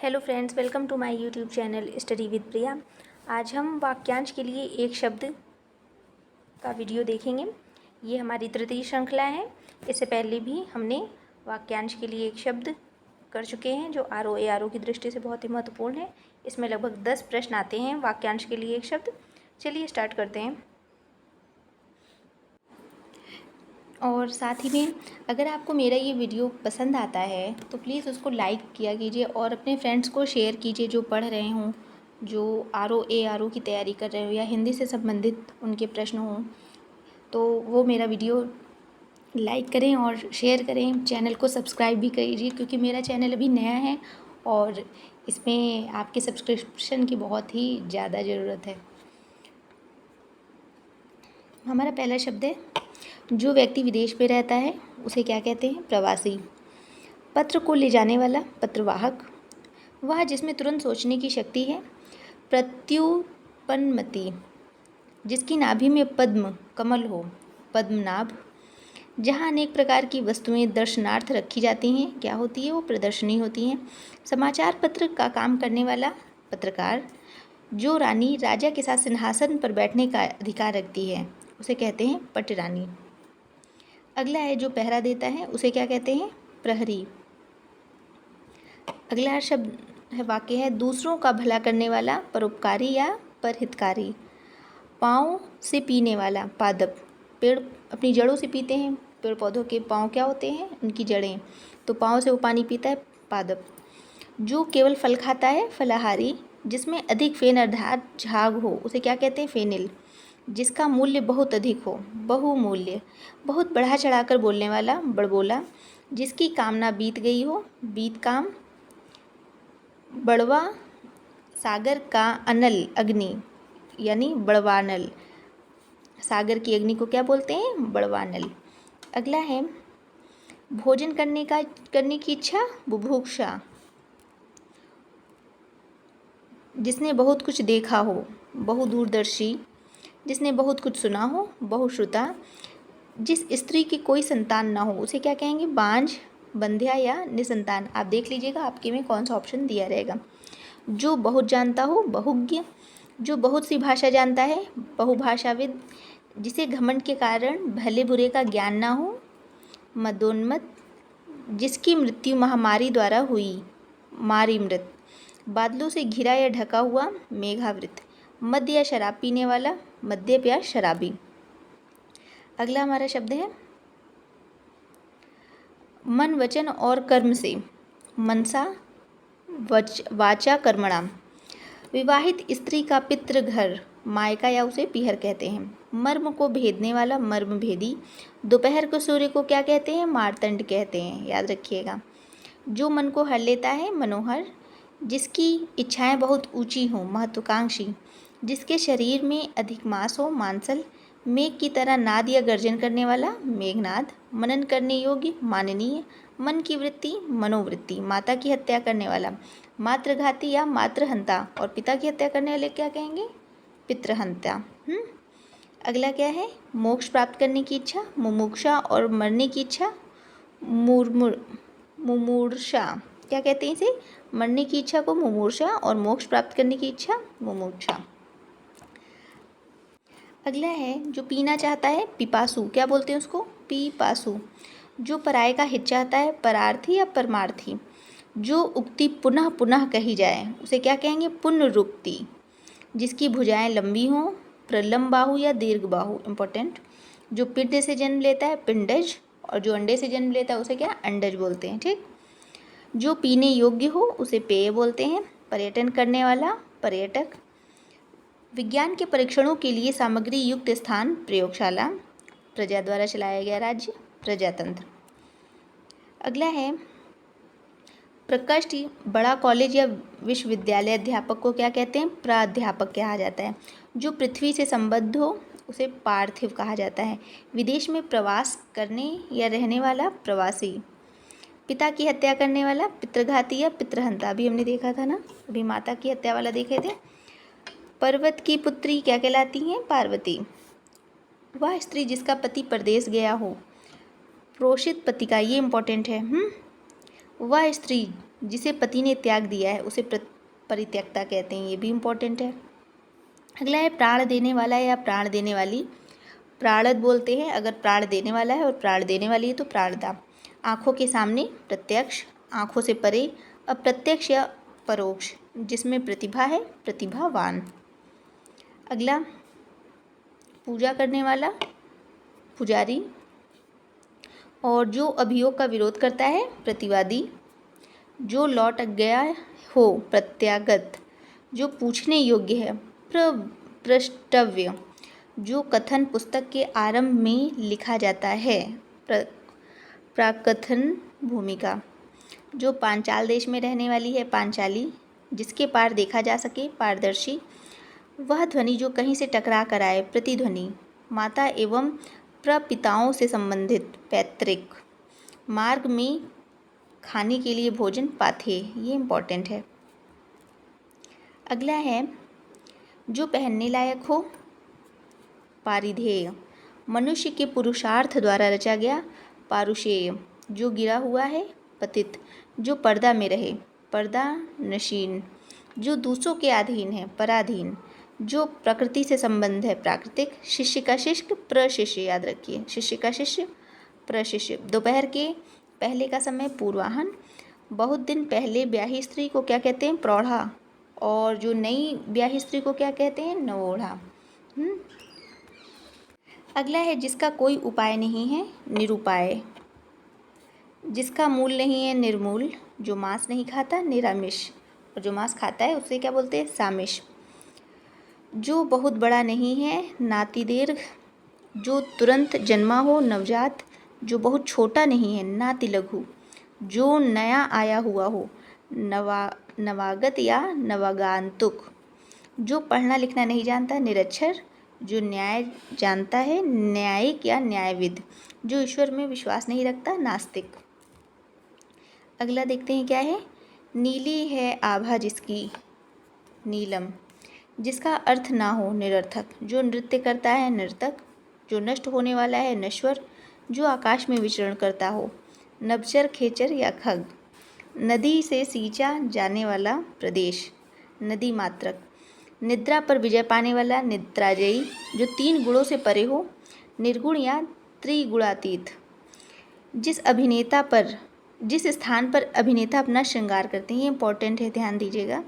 Hello friends, welcome to my YouTube channel study with Priya. आज हम वाक्यांश के लिए एक शब्द का वीडियो देखेंगे। ये हमारी तृतीय श्रृंखला है। इससे पहले भी हमने वाक्यांश के लिए एक शब्द कर चुके हैं जो आर ओ की दृष्टि से बहुत ही महत्वपूर्ण है। इसमें लगभग 10 प्रश्न आते हैं वाक्यांश के लिए एक शब्द। चलिए स्टार्ट करते हैं। और साथ ही में अगर आपको मेरा ये वीडियो पसंद आता है तो प्लीज़ उसको लाइक किया कीजिए और अपने फ्रेंड्स को शेयर कीजिए जो पढ़ रहे हों, जो आर ओ की तैयारी कर रहे हो या हिंदी से संबंधित उनके प्रश्न हों, तो वो मेरा वीडियो लाइक करें और शेयर करें। चैनल को सब्सक्राइब भी कीजिए क्योंकि मेरा चैनल अभी नया है और इसमें आपके सब्सक्रिप्शन की बहुत ही ज़्यादा ज़रूरत है। हमारा पहला शब्द है, जो व्यक्ति विदेश में रहता है उसे क्या कहते हैं? प्रवासी। पत्र को ले जाने वाला, पत्रवाहक। वह जिसमें तुरंत सोचने की शक्ति है, प्रत्युत्पन्नमति। जिसकी नाभि में पद्म कमल हो, पद्मनाभ। जहाँ अनेक प्रकार की वस्तुएं दर्शनार्थ रखी जाती हैं, क्या होती है? वो प्रदर्शनी होती हैं। समाचार पत्र का काम करने वाला, पत्रकार। जो रानी राजा के साथ सिंहासन पर बैठने का अधिकार रखती है उसे कहते हैं पटरानी। अगला है, जो पहरा देता है उसे क्या कहते हैं? प्रहरी। अगला शब्द है, वाक्य है, दूसरों का भला करने वाला, परोपकारी या परहितकारी। पाँव से पीने वाला, पादप। पेड़ अपनी जड़ों से पीते हैं। पेड़ पौधों के पाँव क्या होते हैं? उनकी जड़ें। तो पाँव से वो पानी पीता है, पादप। जो केवल फल खाता है, फलाहारी। जिसमें अधिक फेन अर्थात झाग हो उसे क्या कहते हैं? फेनिल। जिसका मूल्य बहुत अधिक हो, बहुमूल्य। बहुत बढ़ा चढ़ाकर बोलने वाला, बड़बोला। जिसकी कामना बीत गई हो, बीत काम। बड़वा सागर का अनल, अग्नि, यानी बड़वानल। सागर की अग्नि को क्या बोलते हैं? बड़वानल। अगला है, भोजन करने की इच्छा, बुभुक्षा। जिसने बहुत कुछ देखा हो, बहुदूरदर्शी। जिसने बहुत कुछ सुना हो, बहुश्रुता। जिस स्त्री की कोई संतान ना हो उसे क्या कहेंगे? बांझ, बंध्या या निसंतान। आप देख लीजिएगा आपके में कौन सा ऑप्शन दिया रहेगा। जो बहुत जानता हो, बहुज्ञ। जो बहुत सी भाषा जानता है, बहुभाषाविद। जिसे घमंड के कारण भले बुरे का ज्ञान ना हो, मदोन्मत्त। जिसकी मृत्यु महामारी द्वारा हुई, मारी मृत। बादलों से घिरा या ढका हुआ, मेघावृत। मद्य या शराब पीने वाला, मद्यप या शराबी। अगला हमारा शब्द है, मन, वचन और कर्म से, मनसा, वाचा, कर्मणा। विवाहित स्त्री का पितृ घर, मायका या उसे पीहर कहते हैं। मर्म को भेदने वाला, मर्म भेदी। दोपहर को सूर्य को क्या कहते हैं? मार्तंड कहते हैं, याद रखिएगा। जो मन को हर लेता है, मनोहर। जिसकी इच्छाएं बहुत ऊंची हों, महत्वाकांक्षी। जिसके शरीर में अधिक मांस हो, मांसल। मेघ की तरह नाद या गर्जन करने वाला, मेघनाद। मनन करने योग्य, माननीय। मन की वृत्ति, मनोवृत्ति। माता की हत्या करने वाला, मातृघाती या मातृहंता। और पिता की हत्या करने वाले क्या कहेंगे? पितृहंता। अगला क्या है, मोक्ष प्राप्त करने की इच्छा, मुमुक्षा। और मरने की इच्छा, मुमूर्षा। क्या कहते हैं इसे? मरने की इच्छा को मुमूर्षा और मोक्ष प्राप्त करने की इच्छा, मुमुक्षा। अगला है, जो पीना चाहता है, पिपासु। क्या बोलते हैं उसको? पिपासु। जो पराये का हित चाहता है, परार्थी या परमार्थी। जो उक्ति पुनः पुनः कही जाए उसे क्या कहेंगे? पुनरुक्ति। जिसकी भुजाएं लंबी हों, प्रलंब बाहु या दीर्घ बाहु, इंपॉर्टेंट। जो पिंड से जन्म लेता है, पिंडज। और जो अंडे से जन्म लेता है उसे क्या? अंडज बोलते हैं, ठीक। जो पीने योग्य हो उसे पेय बोलते हैं। पर्यटन करने वाला, पर्यटक। विज्ञान के परीक्षणों के लिए सामग्री युक्त स्थान, प्रयोगशाला। प्रजा द्वारा चलाया गया राज्य, प्रजातंत्र। अगला है, प्रकृष्ट, बड़ा कॉलेज या विश्वविद्यालय अध्यापक को क्या कहते हैं? प्राध्यापक कहा जाता है। जो पृथ्वी से संबद्ध हो उसे पार्थिव कहा जाता है। विदेश में प्रवास करने या रहने वाला, प्रवासी। पिता की हत्या करने वाला, पितृघाती या पितृहंता। अभी हमने देखा था ना, अभी माता की हत्या वाला देखे थे। पर्वत की पुत्री क्या कहलाती हैं? पार्वती। वह स्त्री जिसका पति परदेश गया हो, प्रोषित पति का, ये इंपॉर्टेंट है। वह स्त्री जिसे पति ने त्याग दिया है उसे परित्यक्ता कहते हैं, ये भी इम्पोर्टेंट है। अगला है प्राण देने वाला या प्राण देने वाली। प्राणद बोलते हैं अगर प्राण देने वाला है और प्राण देने वाली है तो प्राणदा। आँखों के सामने प्रत्यक्ष, आँखों से परे अप्रत्यक्ष या परोक्ष, जिसमें प्रतिभा है प्रतिभावान। अगला पूजा करने वाला पुजारी, और जो अभियोग का विरोध करता है प्रतिवादी। जो लौट गया हो प्रत्यागत, जो पूछने योग्य है प्रष्टव्य, जो कथन पुस्तक के आरंभ में लिखा जाता है प्राकथन भूमिका। जो पांचाल देश में रहने वाली है पांचाली, जिसके पार देखा जा सके पारदर्शी। वह ध्वनि जो कहीं से टकरा कर आए प्रतिध्वनि। माता एवं प्रपिताओं से संबंधित पैतृक। मार्ग में खाने के लिए भोजन पाथे, ये इम्पोर्टेंट है। अगला है जो पहनने लायक हो पारिधेय। मनुष्य के पुरुषार्थ द्वारा रचा गया पारुषेय। जो गिरा हुआ है पतित। जो पर्दा में रहे पर्दा नशीन। जो दूसरों के अधीन है पराधीन। जो प्रकृति से संबंध है प्राकृतिक। शिष्य का शिष्य प्रशिष्य, याद रखिए शिष्य का शिष्य प्रशिष्य। दोपहर के पहले का समय पूर्वाहन। बहुत दिन पहले ब्याही स्त्री को क्या कहते हैं प्रौढ़ा, और जो नई ब्याही स्त्री को क्या कहते हैं नवोढ़ा। अगला है जिसका कोई उपाय नहीं है निरुपाय। जिसका मूल नहीं है निर्मूल। जो मांस नहीं खाता निरामिष, और जो मांस खाता है उससे क्या बोलते हैं सामिष। जो बहुत बड़ा नहीं है नातिदीर्घ। जो तुरंत जन्मा हो नवजात। जो बहुत छोटा नहीं है नातिलघु। जो नया आया हुआ हो नवागत या नवागंतुक। जो पढ़ना लिखना नहीं जानता निरक्षर। जो न्याय जानता है न्यायिक या न्यायविद। जो ईश्वर में विश्वास नहीं रखता नास्तिक। अगला देखते हैं क्या है। नीली है आभा जिसकी नीलम। जिसका अर्थ ना हो निरर्थक। जो नृत्य करता है नर्तक। जो नष्ट होने वाला है नश्वर। जो आकाश में विचरण करता हो नभचर खेचर या खग। नदी से सींचा जाने वाला प्रदेश नदी मात्रक। निद्रा पर विजय पाने वाला निद्राजयी। जो 3 गुणों से परे हो निर्गुण या त्रिगुणातीत। जिस स्थान पर अभिनेता अपना श्रृंगार करते हैं, ये इंपॉर्टेंट है ध्यान दीजिएगा।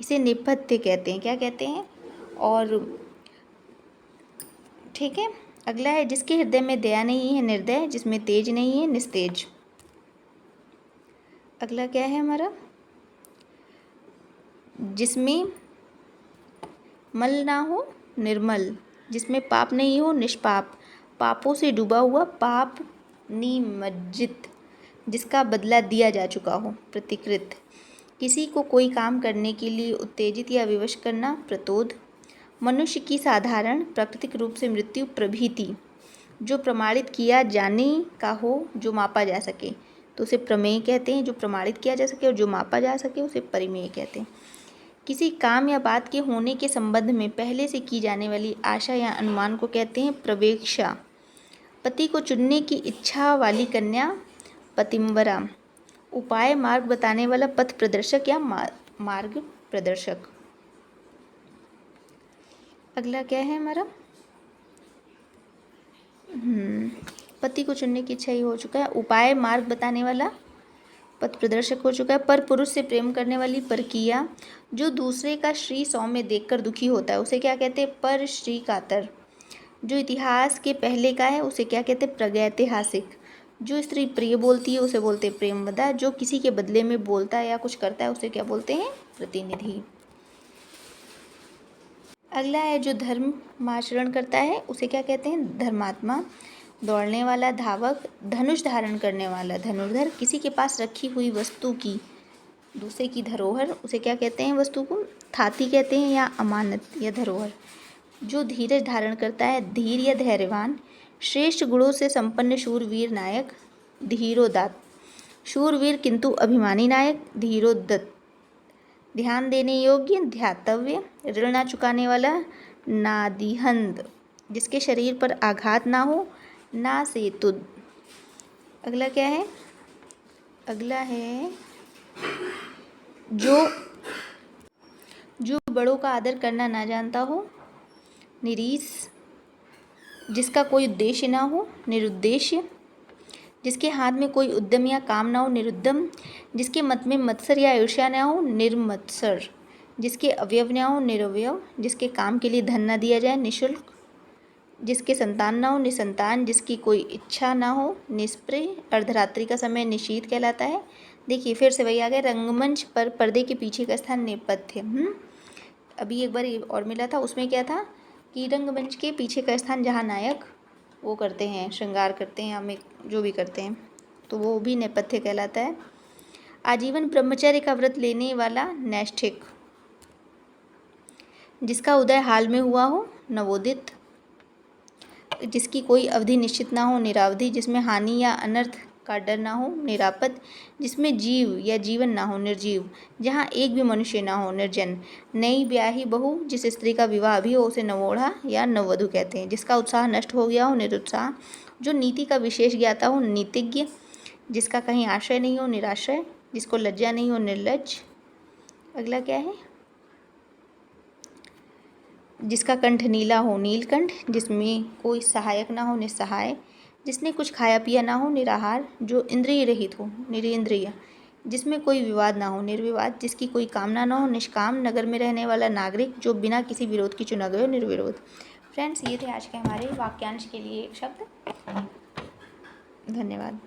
इसे नेपथ्य कहते हैं, क्या कहते हैं, और ठीक है। अगला है जिसके हृदय में दया नहीं है निर्दय। जिसमें तेज नहीं है निस्तेज। अगला क्या है हमारा, जिसमें मल ना हो निर्मल। जिसमें पाप नहीं हो निष्पाप। पापों से डूबा हुआ पाप निमज्जित। जिसका बदला दिया जा चुका हो प्रतिकृत। किसी को कोई काम करने के लिए उत्तेजित या विवश करना प्रतोद। मनुष्य की साधारण प्राकृतिक रूप से मृत्यु प्रभृति। जो प्रमाणित किया जाने का हो जो मापा जा सके तो उसे प्रमेय कहते हैं। जो प्रमाणित किया जा सके और जो मापा जा सके उसे परिमेय कहते हैं। किसी काम या बात के होने के संबंध में पहले से की जाने वाली आशा या अनुमान को कहते हैं प्रवेक्षा। पति को चुनने की इच्छा वाली कन्या पतिंवरा। उपाय मार्ग बताने वाला पथ प्रदर्शक या मार्ग प्रदर्शक। अगला क्या है हमारा, पति को चुनने की इच्छा ही हो चुका है। उपाय मार्ग बताने वाला पथ प्रदर्शक हो चुका है। पर पुरुष से प्रेम करने वाली परकीया। जो दूसरे का श्री सौम्य देखकर दुखी होता है उसे क्या कहते हैं पर श्री कातर। जो इतिहास के पहले का है उसे क्या कहते हैं प्रागैतिहासिक। जो स्त्री प्रिय बोलती है उसे बोलते हैं प्रेमवदा। जो किसी के बदले में बोलता है या कुछ करता है उसे क्या बोलते हैं प्रतिनिधि। अगला है जो धर्माचरण करता है उसे क्या कहते हैं धर्मात्मा। दौड़ने वाला धावक। धनुष धारण करने वाला धनुर्धर। किसी के पास रखी हुई वस्तु की दूसरे की धरोहर उसे क्या कहते हैं वस्तु को थाती कहते हैं या अमानत या धरोहर। जो धीरज धारण करता है धीर या धैर्यवान। श्रेष्ठ गुणों से संपन्न शूरवीर नायक धीरोदात्त। शूरवीर किंतु अभिमानी नायक धीरोदत्त। ध्यान देने योग्य ध्यातव्य। ऋण ना चुकाने वाला नादिहंद। जिसके शरीर पर आघात ना हो ना सेतुद। अगला क्या है, अगला है जो बड़ों का आदर करना ना जानता हो, निरीश। जिसका कोई उद्देश्य ना हो, निरुद्देश्य। जिसके हाथ में कोई उद्यम या काम ना हो, निरुद्यम। जिसके मत में मत्सर या ईर्ष्या ना हो, निर्मत्सर। जिसके अवयव ना हो, निरवयव। जिसके काम के लिए धन ना दिया जाए, निःशुल्क। जिसके संतान ना हो, निसंतान। जिसकी कोई इच्छा ना हो, निष्प्रिय। अर्धरात्रि का समय निशीथ कहलाता है। देखिए फिर से वही आ गया, रंगमंच पर पर्दे के पीछे का स्थान नेपथ्य। अभी एक बार और मिला था, उसमें क्या था कि रंगमंच के पीछे का स्थान जहाँ नायक वो करते हैं, श्रृंगार करते हैं, हमें जो भी करते हैं, तो वो भी नेपथ्य कहलाता है। आजीवन ब्रह्मचर्य का व्रत लेने वाला नैष्ठिक। जिसका उदय हाल में हुआ हो, नवोदित। जिसकी कोई अवधि निश्चित ना हो, निरावधि। जिसमें हानि या अनर्थ का डर ना हो, निरापद। जिसमें जीव या जीवन ना हो, निर्जीव। जहाँ एक भी मनुष्य ना हो, निर्जन। नई ब्याही बहू, जिस स्त्री का विवाह भी हो, उसे नवोढ़ा या नववधू कहते हैं। जिसका उत्साह नष्ट हो गया हो, निरुत्साह। जो नीति का विशेष ज्ञाता हो, नीतिज्ञ। जिसका कहीं आश्रय नहीं हो, निराश्रय। जिसको लज्जा नहीं हो, निर्लज्ज। अगला क्या है, जिसका कंठ नीला हो, नीलकंठ। जिसमें कोई सहायक ना हो, निस्सहाय। जिसने कुछ खाया पिया ना हो, निराहार। जो इंद्रिय रहित हो, निरिंद्रिय। जिसमें कोई विवाद ना हो, निर्विवाद। जिसकी कोई कामना ना हो, निष्काम। नगर में रहने वाला नागरिक। जो बिना किसी विरोध की चुना गया हो, निर्विरोध। फ्रेंड्स, ये थे आज के हमारे वाक्यांश के लिए शब्द। धन्यवाद।